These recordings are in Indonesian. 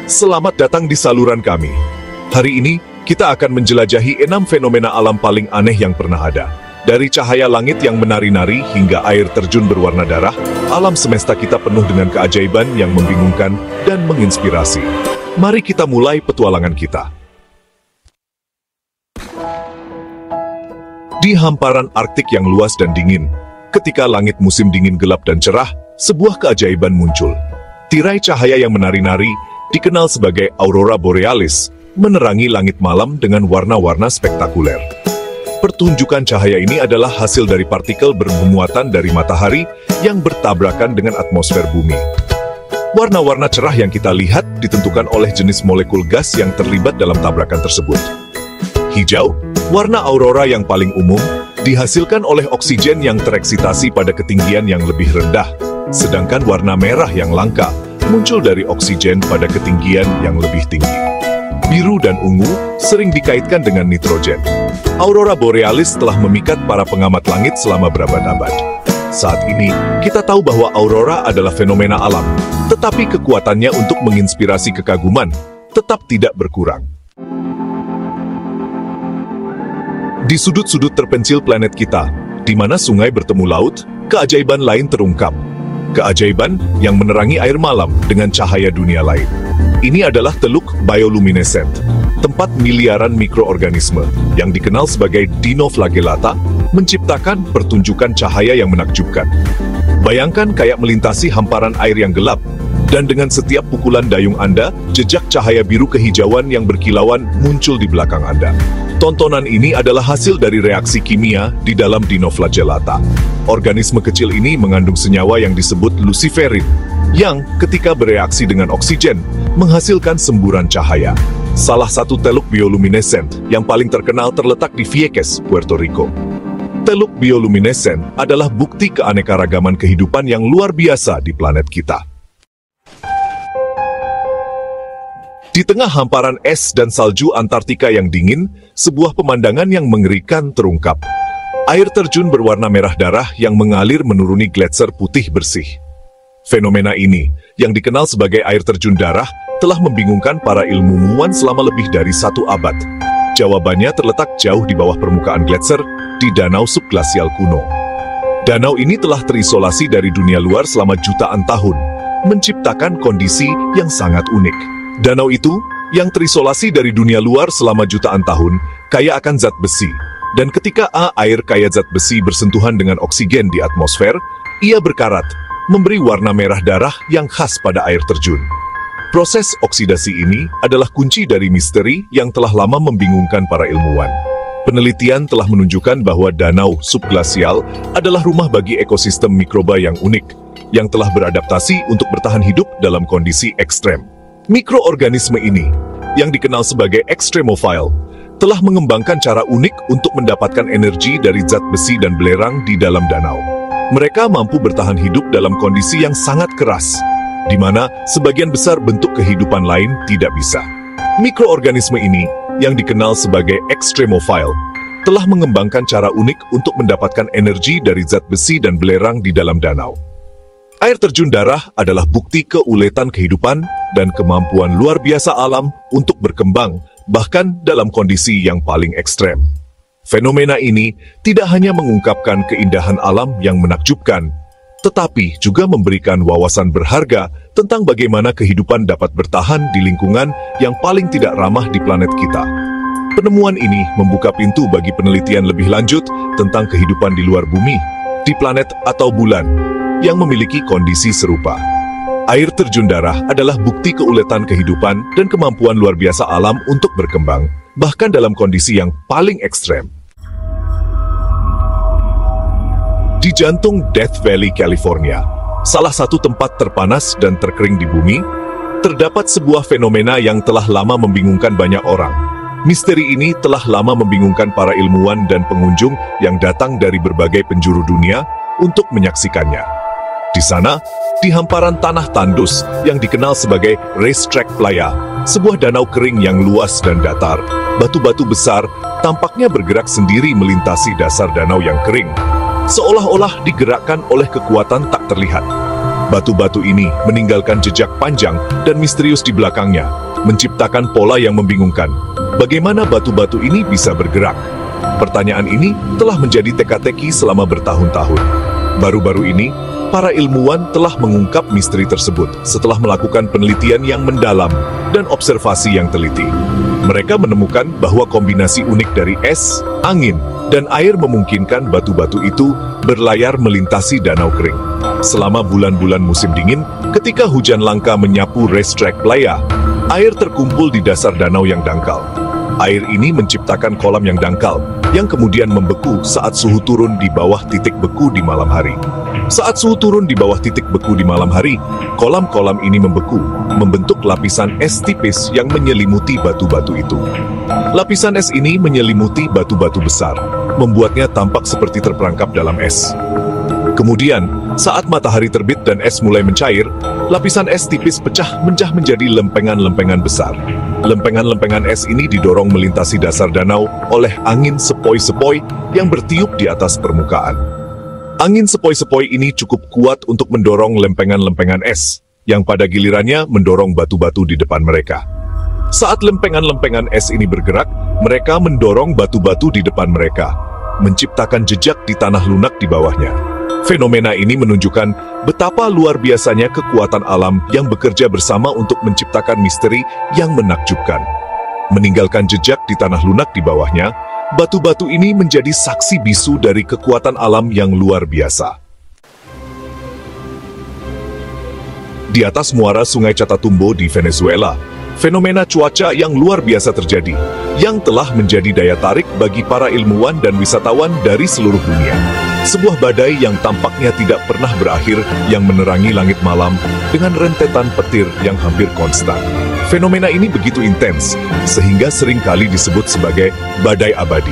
Selamat datang di saluran kami. Hari ini, kita akan menjelajahi 6 fenomena alam paling aneh yang pernah ada. Dari cahaya langit yang menari-nari hingga air terjun berwarna darah, alam semesta kita penuh dengan keajaiban yang membingungkan dan menginspirasi. Mari kita mulai petualangan kita. Di hamparan Arktik yang luas dan dingin, ketika langit musim dingin gelap dan cerah, sebuah keajaiban muncul. Tirai cahaya yang menari-nari, dikenal sebagai aurora borealis, menerangi langit malam dengan warna-warna spektakuler. Pertunjukan cahaya ini adalah hasil dari partikel bermuatan dari matahari yang bertabrakan dengan atmosfer bumi. Warna-warna cerah yang kita lihat ditentukan oleh jenis molekul gas yang terlibat dalam tabrakan tersebut. Hijau, warna aurora yang paling umum, dihasilkan oleh oksigen yang tereksitasi pada ketinggian yang lebih rendah, sedangkan warna merah yang langka muncul dari oksigen pada ketinggian yang lebih tinggi. Biru dan ungu sering dikaitkan dengan nitrogen. Aurora borealis telah memikat para pengamat langit selama berabad-abad. Saat ini, kita tahu bahwa aurora adalah fenomena alam, tetapi kekuatannya untuk menginspirasi kekaguman tetap tidak berkurang. Di sudut-sudut terpencil planet kita, di mana sungai bertemu laut, keajaiban lain terungkap. Keajaiban yang menerangi air malam dengan cahaya dunia lain. Ini adalah teluk bioluminescent, tempat miliaran mikroorganisme yang dikenal sebagai dinoflagellata menciptakan pertunjukan cahaya yang menakjubkan. Bayangkan kayak melintasi hamparan air yang gelap, dan dengan setiap pukulan dayung Anda, jejak cahaya biru kehijauan yang berkilauan muncul di belakang Anda. Tontonan ini adalah hasil dari reaksi kimia di dalam dinoflagellata. Organisme kecil ini mengandung senyawa yang disebut luciferin, yang ketika bereaksi dengan oksigen, menghasilkan semburan cahaya. Salah satu teluk bioluminescent yang paling terkenal terletak di Vieques, Puerto Rico. Teluk bioluminescent adalah bukti keanekaragaman kehidupan yang luar biasa di planet kita. Di tengah hamparan es dan salju Antartika yang dingin, sebuah pemandangan yang mengerikan terungkap. Air terjun berwarna merah darah yang mengalir menuruni gletser putih bersih. Fenomena ini, yang dikenal sebagai air terjun darah, telah membingungkan para ilmuwan selama lebih dari 1 abad. Jawabannya terletak jauh di bawah permukaan gletser di danau subglasial kuno. Danau ini telah terisolasi dari dunia luar selama jutaan tahun, menciptakan kondisi yang sangat unik. Danau itu, yang terisolasi dari dunia luar selama jutaan tahun, kaya akan zat besi. Dan ketika air kaya zat besi bersentuhan dengan oksigen di atmosfer, ia berkarat, memberi warna merah darah yang khas pada air terjun. Proses oksidasi ini adalah kunci dari misteri yang telah lama membingungkan para ilmuwan. Penelitian telah menunjukkan bahwa danau subglasial adalah rumah bagi ekosistem mikroba yang unik, yang telah beradaptasi untuk bertahan hidup dalam kondisi ekstrem. Mikroorganisme ini, yang dikenal sebagai extremophile, telah mengembangkan cara unik untuk mendapatkan energi dari zat besi dan belerang di dalam danau. Mereka mampu bertahan hidup dalam kondisi yang sangat keras, di mana sebagian besar bentuk kehidupan lain tidak bisa. Mikroorganisme ini, yang dikenal sebagai extremophile, telah mengembangkan cara unik untuk mendapatkan energi dari zat besi dan belerang di dalam danau. Air terjun darah adalah bukti keuletan kehidupan dan kemampuan luar biasa alam untuk berkembang, bahkan dalam kondisi yang paling ekstrem. Fenomena ini tidak hanya mengungkapkan keindahan alam yang menakjubkan, tetapi juga memberikan wawasan berharga tentang bagaimana kehidupan dapat bertahan di lingkungan yang paling tidak ramah di planet kita. Penemuan ini membuka pintu bagi penelitian lebih lanjut tentang kehidupan di luar bumi, di planet atau bulan, yang memiliki kondisi serupa. Air terjun darah adalah bukti keuletan kehidupan dan kemampuan luar biasa alam untuk berkembang, bahkan dalam kondisi yang paling ekstrem. Di jantung Death Valley, California, salah satu tempat terpanas dan terkering di bumi, terdapat sebuah fenomena yang telah lama membingungkan banyak orang. Misteri ini telah lama membingungkan para ilmuwan dan pengunjung yang datang dari berbagai penjuru dunia untuk menyaksikannya. Di sana, di hamparan tanah tandus yang dikenal sebagai Racetrack Playa, sebuah danau kering yang luas dan datar, batu-batu besar tampaknya bergerak sendiri melintasi dasar danau yang kering, seolah-olah digerakkan oleh kekuatan tak terlihat. Batu-batu ini meninggalkan jejak panjang dan misterius di belakangnya, menciptakan pola yang membingungkan. Bagaimana batu-batu ini bisa bergerak? Pertanyaan ini telah menjadi teka-teki selama bertahun-tahun. Baru-baru ini, para ilmuwan telah mengungkap misteri tersebut setelah melakukan penelitian yang mendalam dan observasi yang teliti. Mereka menemukan bahwa kombinasi unik dari es, angin, dan air memungkinkan batu-batu itu berlayar melintasi danau kering. Selama bulan-bulan musim dingin, ketika hujan langka menyapu racetrack Playa, air terkumpul di dasar danau yang dangkal. Air ini menciptakan kolam yang dangkal, yang kemudian membeku saat suhu turun di bawah titik beku di malam hari. Saat suhu turun di bawah titik beku di malam hari, kolam-kolam ini membeku, membentuk lapisan es tipis yang menyelimuti batu-batu itu. Lapisan es ini menyelimuti batu-batu besar, membuatnya tampak seperti terperangkap dalam es. Kemudian, saat matahari terbit dan es mulai mencair, lapisan es tipis pecah menjadi lempengan-lempengan besar. Lempengan-lempengan es ini didorong melintasi dasar danau oleh angin sepoi-sepoi yang bertiup di atas permukaan. Angin sepoi-sepoi ini cukup kuat untuk mendorong lempengan-lempengan es, yang pada gilirannya mendorong batu-batu di depan mereka. Saat lempengan-lempengan es ini bergerak, mereka mendorong batu-batu di depan mereka, menciptakan jejak di tanah lunak di bawahnya. Fenomena ini menunjukkan betapa luar biasanya kekuatan alam yang bekerja bersama untuk menciptakan misteri yang menakjubkan. Meninggalkan jejak di tanah lunak di bawahnya, batu-batu ini menjadi saksi bisu dari kekuatan alam yang luar biasa. Di atas muara Sungai Catatumbo di Venezuela, fenomena cuaca yang luar biasa terjadi, yang telah menjadi daya tarik bagi para ilmuwan dan wisatawan dari seluruh dunia. Sebuah badai yang tampaknya tidak pernah berakhir yang menerangi langit malam dengan rentetan petir yang hampir konstan. Fenomena ini begitu intens, sehingga seringkali disebut sebagai badai abadi.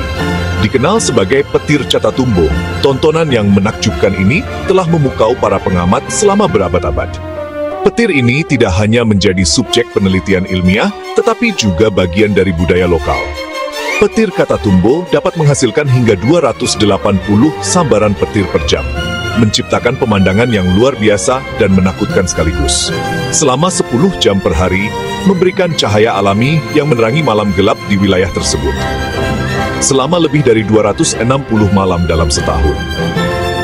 Dikenal sebagai petir Catatumbo, tontonan yang menakjubkan ini telah memukau para pengamat selama berabad-abad. Petir ini tidak hanya menjadi subjek penelitian ilmiah, tetapi juga bagian dari budaya lokal. Petir Catatumbo dapat menghasilkan hingga 280 sambaran petir per jam, menciptakan pemandangan yang luar biasa dan menakutkan sekaligus. Selama 10 jam per hari, memberikan cahaya alami yang menerangi malam gelap di wilayah tersebut. Selama lebih dari 260 malam dalam setahun.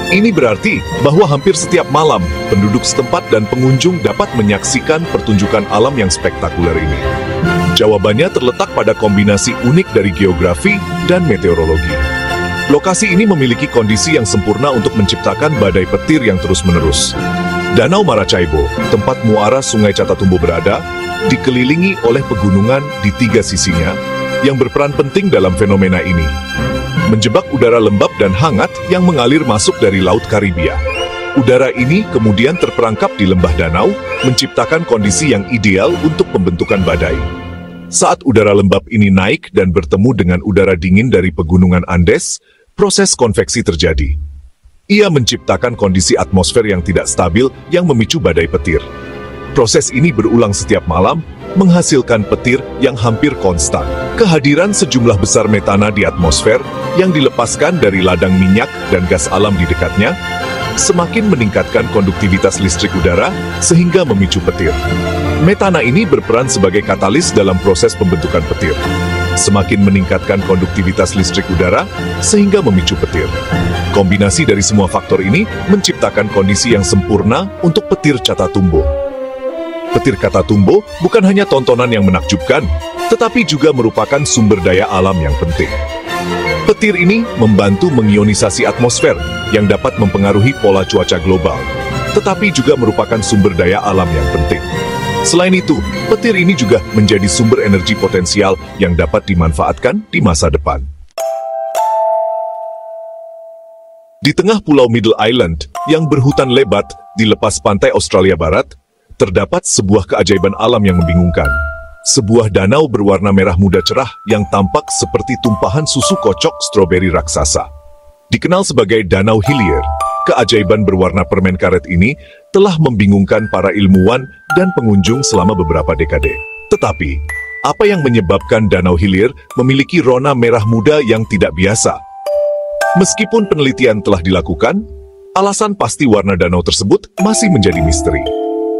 Ini berarti bahwa hampir setiap malam, penduduk setempat dan pengunjung dapat menyaksikan pertunjukan alam yang spektakuler ini. Jawabannya terletak pada kombinasi unik dari geografi dan meteorologi. Lokasi ini memiliki kondisi yang sempurna untuk menciptakan badai petir yang terus-menerus. Danau Maracaibo, tempat muara Sungai Catatumbo berada, dikelilingi oleh pegunungan di 3 sisinya, yang berperan penting dalam fenomena ini. Menjebak udara lembab dan hangat yang mengalir masuk dari Laut Karibia. Udara ini kemudian terperangkap di lembah danau, menciptakan kondisi yang ideal untuk pembentukan badai. Saat udara lembab ini naik dan bertemu dengan udara dingin dari pegunungan Andes, proses konveksi terjadi. Ia menciptakan kondisi atmosfer yang tidak stabil yang memicu badai petir. Proses ini berulang setiap malam, menghasilkan petir yang hampir konstan. Kehadiran sejumlah besar metana di atmosfer yang dilepaskan dari ladang minyak dan gas alam di dekatnya, semakin meningkatkan konduktivitas listrik udara sehingga memicu petir. Metana ini berperan sebagai katalis dalam proses pembentukan petir. Semakin meningkatkan konduktivitas listrik udara sehingga memicu petir. Kombinasi dari semua faktor ini menciptakan kondisi yang sempurna untuk petir Catatumbo. Petir Catatumbo bukan hanya tontonan yang menakjubkan, tetapi juga merupakan sumber daya alam yang penting. Petir ini membantu mengionisasi atmosfer yang dapat mempengaruhi pola cuaca global, tetapi juga merupakan sumber daya alam yang penting. Selain itu, petir ini juga menjadi sumber energi potensial yang dapat dimanfaatkan di masa depan. Di tengah pulau Middle Island yang berhutan lebat di lepas pantai Australia Barat, terdapat sebuah keajaiban alam yang membingungkan. Sebuah danau berwarna merah muda cerah yang tampak seperti tumpahan susu kocok stroberi raksasa. Dikenal sebagai Danau Hillier, keajaiban berwarna permen karet ini telah membingungkan para ilmuwan dan pengunjung selama beberapa dekade. Tetapi, apa yang menyebabkan Danau Hillier memiliki rona merah muda yang tidak biasa? Meskipun penelitian telah dilakukan, Alasan pasti warna danau tersebut masih menjadi misteri.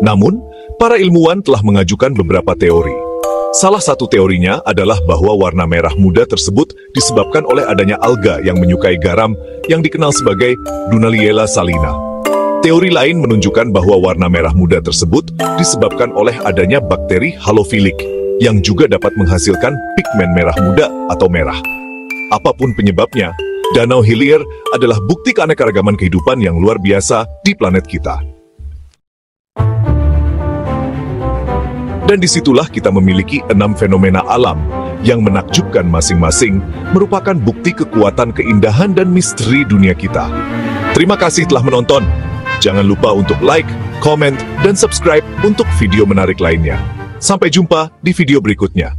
Namun, para ilmuwan telah mengajukan beberapa teori. Salah satu teorinya adalah bahwa warna merah muda tersebut disebabkan oleh adanya alga yang menyukai garam yang dikenal sebagai Dunaliella salina. Teori lain menunjukkan bahwa warna merah muda tersebut disebabkan oleh adanya bakteri halofilik yang juga dapat menghasilkan pigmen merah muda atau merah. Apapun penyebabnya, Danau Hillier adalah bukti keanekaragaman kehidupan yang luar biasa di planet kita. Dan disitulah kita memiliki 6 fenomena alam yang menakjubkan masing-masing merupakan bukti kekuatan, keindahan, dan misteri dunia kita. Terima kasih telah menonton. Jangan lupa untuk like, komen, dan subscribe untuk video menarik lainnya. Sampai jumpa di video berikutnya.